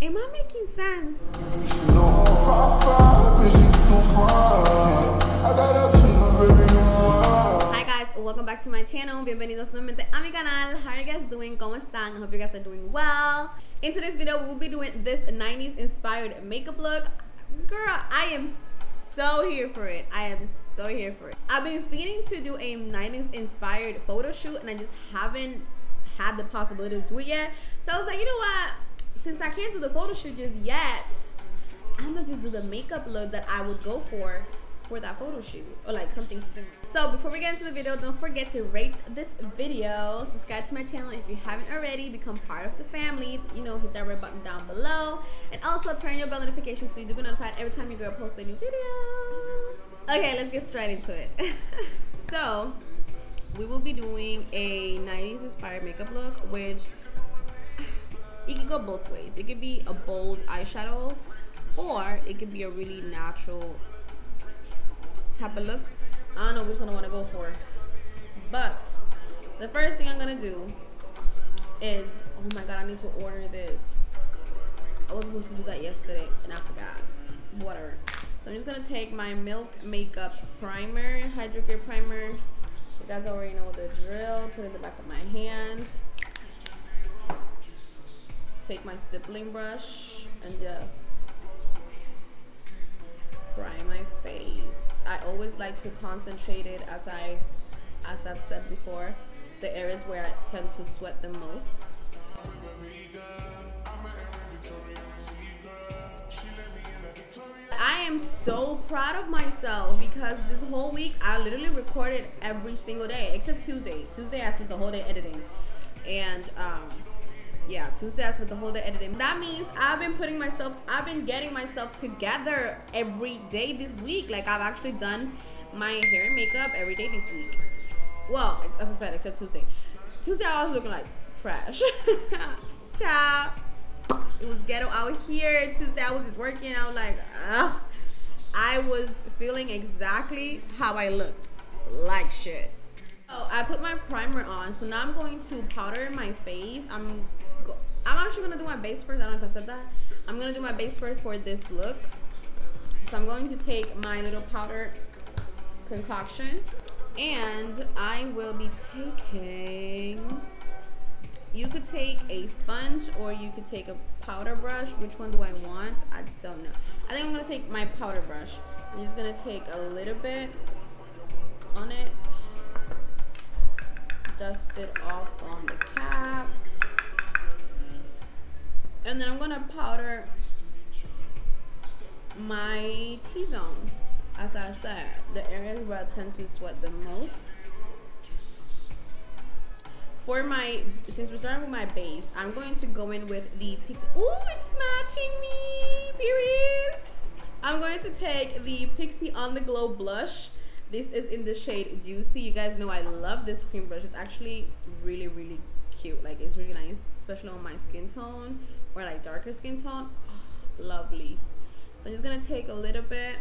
Am I making sense? Hi guys, welcome back to my channel. Bienvenidos nuevamente a mi canal. How are you guys doing? ¿Cómo están? I hope you guys are doing well. In today's video, we'll be doing this 90s inspired makeup look. Girl, I am so here for it. I am so here for it. I've been feeling to do a 90s inspired photo shoot and I just haven't had the possibility to do it yet. So I was like, you know what? Since I can't do the photo shoot just yet, I'm gonna just do the makeup look that I would go for that photo shoot, or like something similar. So before we get into the video, don't forget to rate this video, subscribe to my channel if you haven't already, become part of the family, you know, hit that red button down below, and also turn your bell notifications so you do get notified every time your girl posts a new video. Okay, let's get straight into it. So we will be doing a 90s inspired makeup look, which it could go both ways. It could be a bold eyeshadow, or it could be a really natural type of look. I don't know which one I want to go for, but the first thing I'm gonna do is, oh my god, I need to order this. I was supposed to do that yesterday and I forgot. Whatever. So I'm just gonna take my Milk Makeup Primer, Hydro Grip Primer. You guys already know the drill. Put it in the back of my hand. Take my stippling brush and just prime my face. I always like to concentrate it, as I've said before, the areas where I tend to sweat the most. I am so proud of myself because this whole week I literally recorded every single day except Tuesday. Tuesday I spent the whole day editing, and yeah, Tuesday I spent the whole day editing. That means I've been getting myself together every day this week. Like, I've actually done my hair and makeup every day this week. Well, as I said, except Tuesday. Tuesday I was looking like trash. Ciao. It was ghetto out here. Tuesday I was just working. I was like, ugh. I was feeling exactly how I looked, like shit. So I put my primer on. So now I'm going to powder my face. I'm actually gonna do my base first. I don't know if I said that. I'm gonna do my base first for this look. So I'm going to take my little powder concoction, and I will be taking, you could take a sponge or you could take a powder brush. Which one do I want? I don't know. I think I'm gonna take my powder brush. I'm just gonna take a little bit on it, dust it off on the cap, and then I'm gonna powder my T-zone. As I said, the areas where I tend to sweat the most. For my, since we're starting with my base, I'm going to go in with the Pixie. Ooh, it's matching me, period. I'm going to take the Pixie On The Glow blush. This is in the shade Juicy. You guys know I love this cream brush. It's actually really, really cute. Like, it's really nice, especially on my skin tone or like darker skin tone. Oh, lovely. So I'm just gonna take a little bit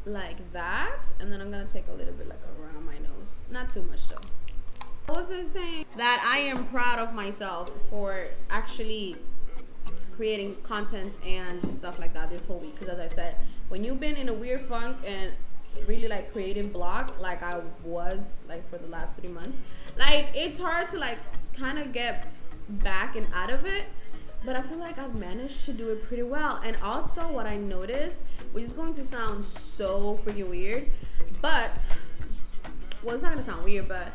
like that, and then I'm gonna take a little bit like around my nose. Not too much though. What was I saying? That I am proud of myself for actually creating content and stuff like that this whole week. Because as I said, when you've been in a weird funk and really like creating block like I was like for the last 3 months, like it's hard to like kind of get back and out of it, but I feel like I've managed to do it pretty well. And also what I noticed, which is going to sound so freaking weird, but well, it's not gonna sound weird, but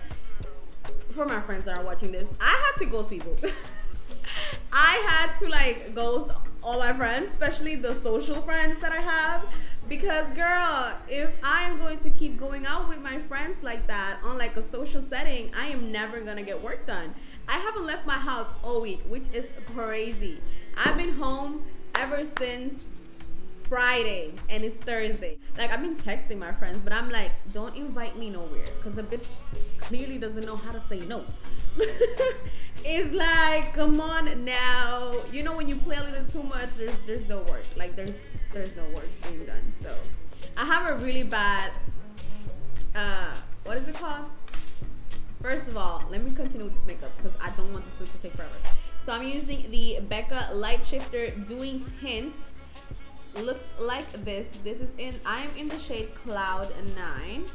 for my friends that are watching this, I had to ghost people. I had to like ghost all my friends, especially the social friends that I have, because girl, if I am going to keep going out with my friends like that on like a social setting, I am never gonna get work done. I haven't left my house all week, which is crazy. I've been home ever since Friday and it's Thursday. Like, I've been texting my friends, but I'm like, don't invite me nowhere, because the bitch clearly doesn't know how to say no. It's like, come on now. You know, when you play a little too much, there's no work. Like, there's no work being done. So I have a really bad what is it called? First of all, let me continue with this makeup because I don't want this look to take forever. So I'm using the Becca Light Shifter Doing Tint. Looks like this. This is I'm in the shade Cloud 9.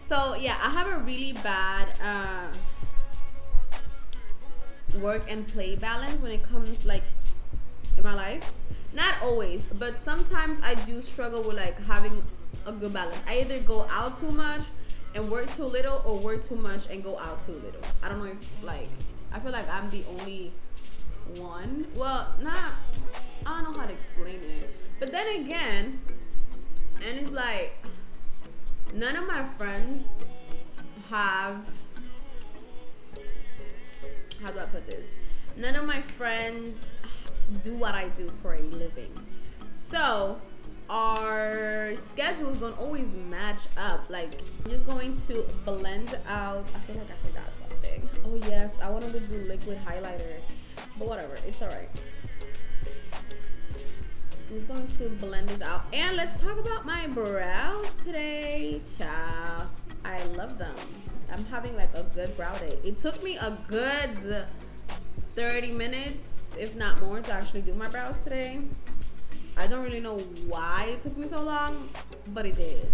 So yeah, I have a really bad work and play balance when it comes like in my life. Not always, but sometimes I do struggle with like having a good balance. I either go out too much and work too little, or work too much and go out too little. I don't know if like, I feel like I'm the only one. Well, I don't know how to explain it. But then again, and it's like, none of my friends have, how do I put this? None of my friends do what I do for a living. So our schedules don't always match up. Like, I'm just going to blend out, I feel like I forgot something. Oh yes, I wanted to do liquid highlighter, but whatever, it's alright. I'm just going to blend this out. And let's talk about my brows today. Ciao. I love them. I'm having like a good brow day. It took me a good 30 minutes, if not more, to actually do my brows today. I don't really know why it took me so long, but it did.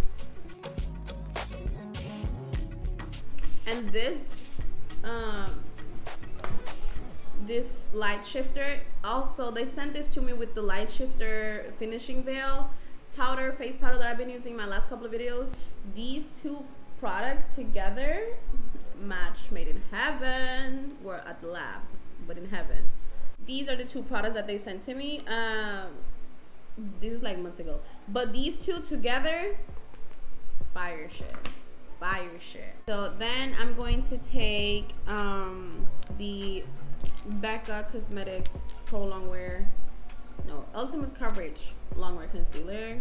And this this light shifter, also they sent this to me with the light shifter finishing veil powder, face powder that I've been using in my last couple of videos. These two products together, match made in heaven. We're at the lab, but in heaven. These are the two products that they sent to me. This is like months ago, but these two together, fire shit, fire shit. So then I'm going to take the Becca Cosmetics Pro Longwear, no, Ultimate Coverage Longwear Concealer.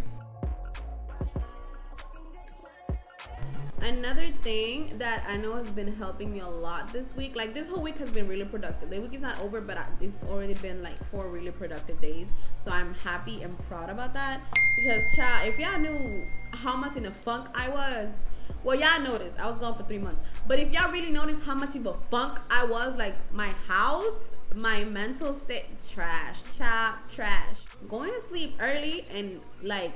Another thing that I know has been helping me a lot this week, like this whole week has been really productive. The week is not over, but it's already been like 4 really productive days. So I'm happy and proud about that. Because child, if y'all knew how much in a funk I was, well, y'all noticed I was gone for 3 months. But if y'all really noticed how much of a funk I was, like my house, my mental state, trash, child, trash. Going to sleep early and like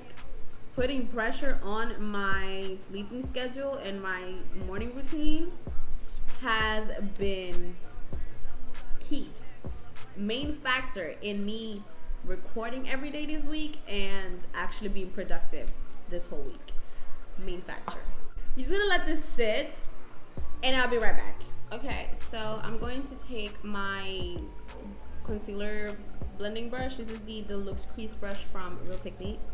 putting pressure on my sleeping schedule and my morning routine has been key, main factor in me recording every day this week and actually being productive this whole week. Main factor. I'm just gonna let this sit and I'll be right back. Okay, so I'm going to take my concealer blending brush. This is the Deluxe Crease Brush from Real Techniques.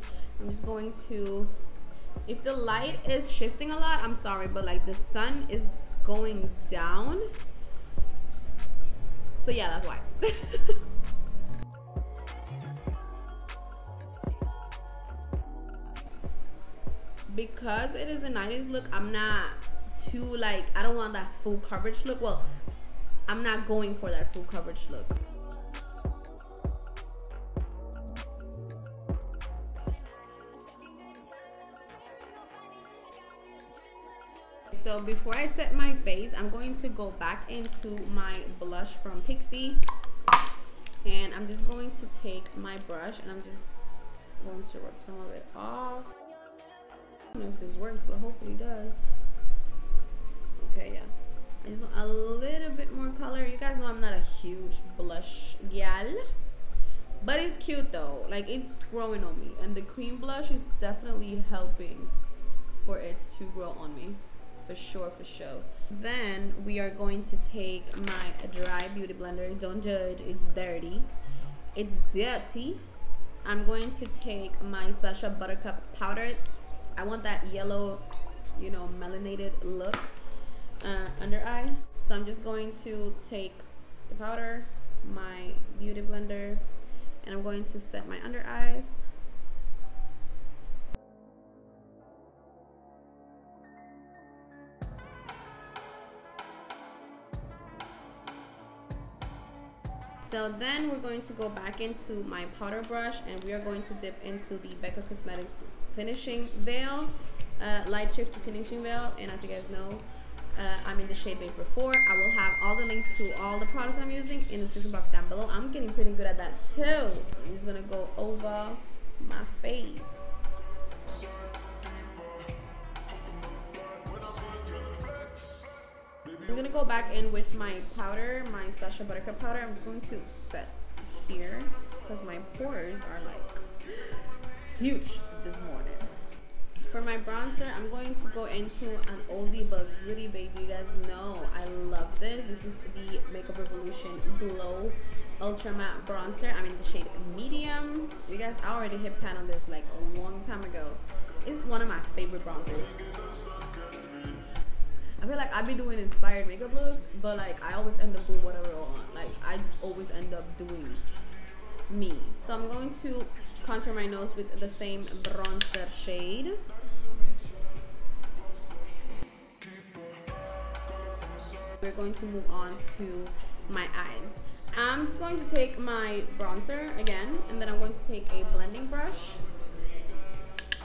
I'm just going to, if the light is shifting a lot, I'm sorry, but like the sun is going down. So yeah, that's why. Because it is a 90s look, I'm not too like, I don't want that full coverage look. Well, I'm not going for that full coverage look. So before I set my face, I'm going to go back into my blush from Pixie, and I'm just going to take my brush and I'm just going to rub some of it off. I don't know if this works, but hopefully it does. Okay, yeah. I just want a little bit more color. You guys know I'm not a huge blush gal, but it's cute though. Like, it's growing on me, and the cream blush is definitely helping for it to grow on me. For sure, for sure. Then we are going to take my dry beauty blender. Don't judge, it's dirty. It's dirty. I'm going to take my Sasha Buttercup powder. I want that yellow, you know, melanated look under eye. So I'm just going to take the powder, my beauty blender, and I'm going to set my under eyes. So then we're going to go back into my powder brush and we are going to dip into the Becca Cosmetics finishing veil, light shift finishing veil. And as you guys know, I'm in the shade Vapor 4. I will have all the links to all the products I'm using in the description box down below. I'm getting pretty good at that too. I'm just gonna go over my face. I'm gonna go back in with my powder, my Sasha Buttercup powder. I'm just going to set here because my pores are like huge this morning. For my bronzer, I'm going to go into an oldie but goodie, baby. You guys know I love this. This is the Makeup Revolution Glow Ultra Matte Bronzer. I'm in the shade Medium. You guys, I already hit pan on this like a long time ago. It's one of my favorite bronzers. I feel like I be doing inspired makeup looks, but like I always end up doing whatever I want. Like I always end up doing me. So I'm going to contour my nose with the same bronzer shade. We're going to move on to my eyes. I'm just going to take my bronzer again, and then I'm going to take a blending brush,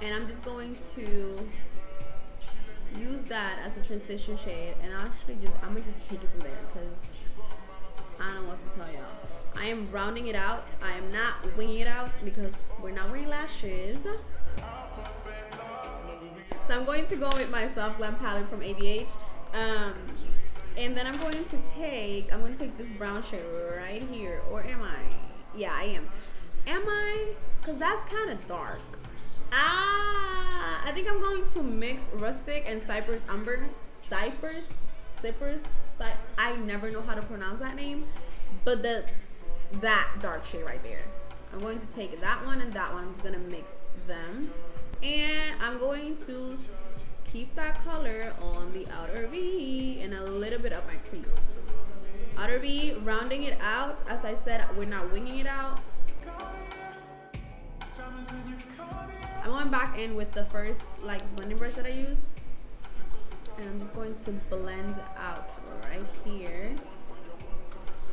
and I'm just going to use that as a transition shade, and I'm gonna just take it from there because I don't know what to tell y'all. I am rounding it out. I am not winging it out because we're not wearing lashes. So I'm going to go with my Soft Glam palette from ABH. And then I'm going to take this brown shade right here. Or am I? Yeah, I am. Am I? Because that's kind of dark. I think I'm going to mix Rustic and Cypress Umber. I never know how to pronounce that name. But that dark shade right there. I'm going to take that one and that one. I'm just going to mix them. And I'm going to keep that color on the outer V and a little bit up my crease. Outer V, rounding it out. As I said, we're not winging it out. I went back in with the first like blending brush that I used, and I'm just going to blend out right here.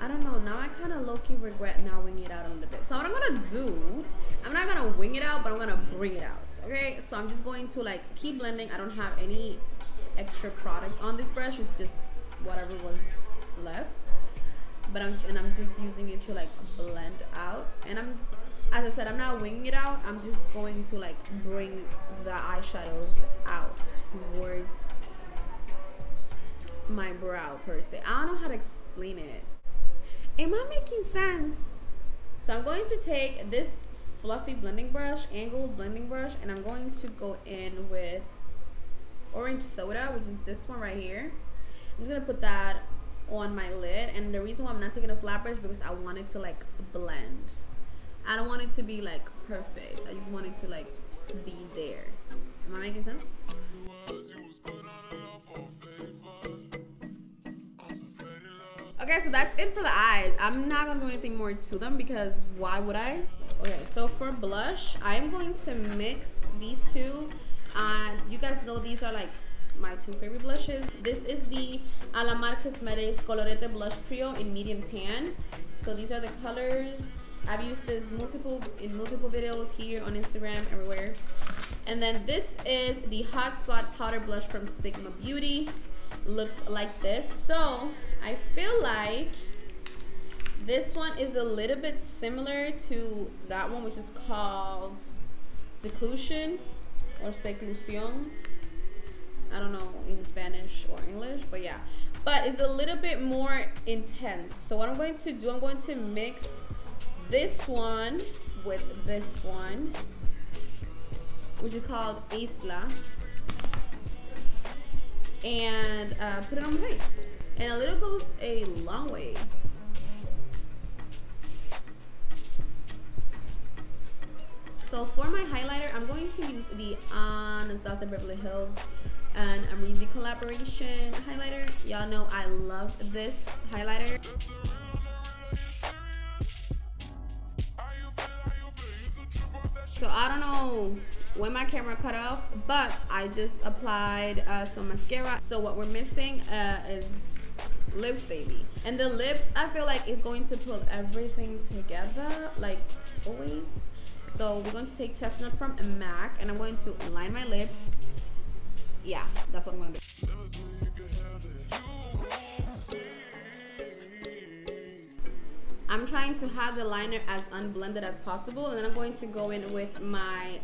I don't know, now I kind of low-key regret not winging it out a little bit. So what I'm gonna do, I'm not gonna wing it out, but I'm gonna bring it out. Okay, so I'm just going to like keep blending. I don't have any extra product on this brush. It's just whatever was left, but I'm just using it to like blend out. And as I said, I'm not winging it out. I'm just going to like bring the eyeshadows out towards my brow per se. I don't know how to explain it. Am I making sense? So I'm going to take this fluffy blending brush, angled blending brush, and I'm going to go in with Orange Soda, which is this one right here. I'm just gonna put that on my lid, and the reason why I'm not taking a flat brush because I want it to like blend. I don't want it to be like perfect. I just want it to like be there. Am I making sense? Okay, so that's it for the eyes. I'm not gonna do anything more to them because why would I? Okay, so for blush, I'm going to mix these two. You guys know these are like my two favorite blushes. This is the Alamar Cosmetics Colorete Blush Trio in medium tan. So these are the colors. I've used this in multiple videos here on Instagram, everywhere. And then this is the Hotspot Powder Blush from Sigma Beauty. Looks like this. So I feel like this one is a little bit similar to that one, which is called Seclusion or Seclusion. I don't know in Spanish or English, but yeah. But it's a little bit more intense. So what I'm going to do, I'm going to mix this one with this one, which is called Isla, and put it on my face. And a little goes a long way. So for my highlighter, I'm going to use the Anastasia Beverly Hills and Amrezy collaboration highlighter. Y'all know I love this highlighter. So I don't know when my camera cut off, but I just applied some mascara. So what we're missing is lips, baby. And the lips, I feel like is going to pull everything together, like always. So we're going to take Chestnut from MAC, and I'm going to line my lips. Yeah, that's what I'm going to do. I'm trying to have the liner as unblended as possible, and then I'm going to go in with my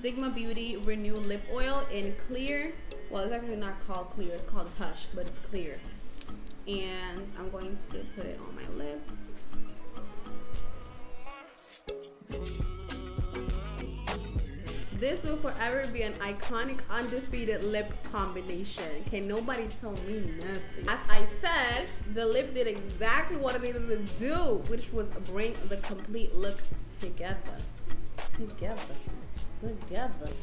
Sigma Beauty Renew Lip Oil in clear. Well, it's actually not called clear, it's called Hush, but it's clear. And I'm going to put it on my lips. This will forever be an iconic, undefeated lip combination. Can nobody tell me nothing. As I said, the lip did exactly what it needed to do, which was bring the complete look together.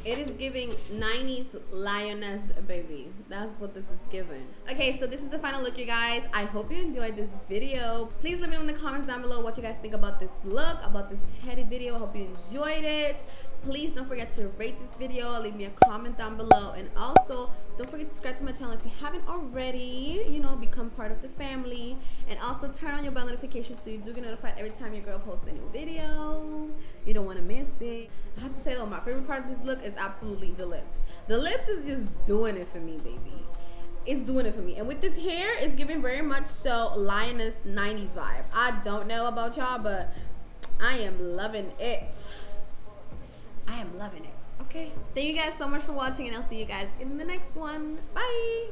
It is giving 90s lioness, baby. That's what this is giving. Okay, so this is the final look, you guys. I hope you enjoyed this video. Please let me know in the comments down below what you guys think about this look, about this teddy video. I hope you enjoyed it. Please don't forget to rate this video, leave me a comment down below, and also don't forget to subscribe to my channel if you haven't already. You know, become part of the family, and also turn on your bell notifications so you do get notified every time your girl posts a new video. You don't want to miss it. I have to say though, my favorite part of this look is absolutely the lips. The lips is just doing it for me, baby. It's doing it for me. And with this hair, it's giving very much so lioness 90s vibe. I don't know about y'all, but I am loving it. I am loving it. Okay. Thank you guys so much for watching, and I'll see you guys in the next one. Bye.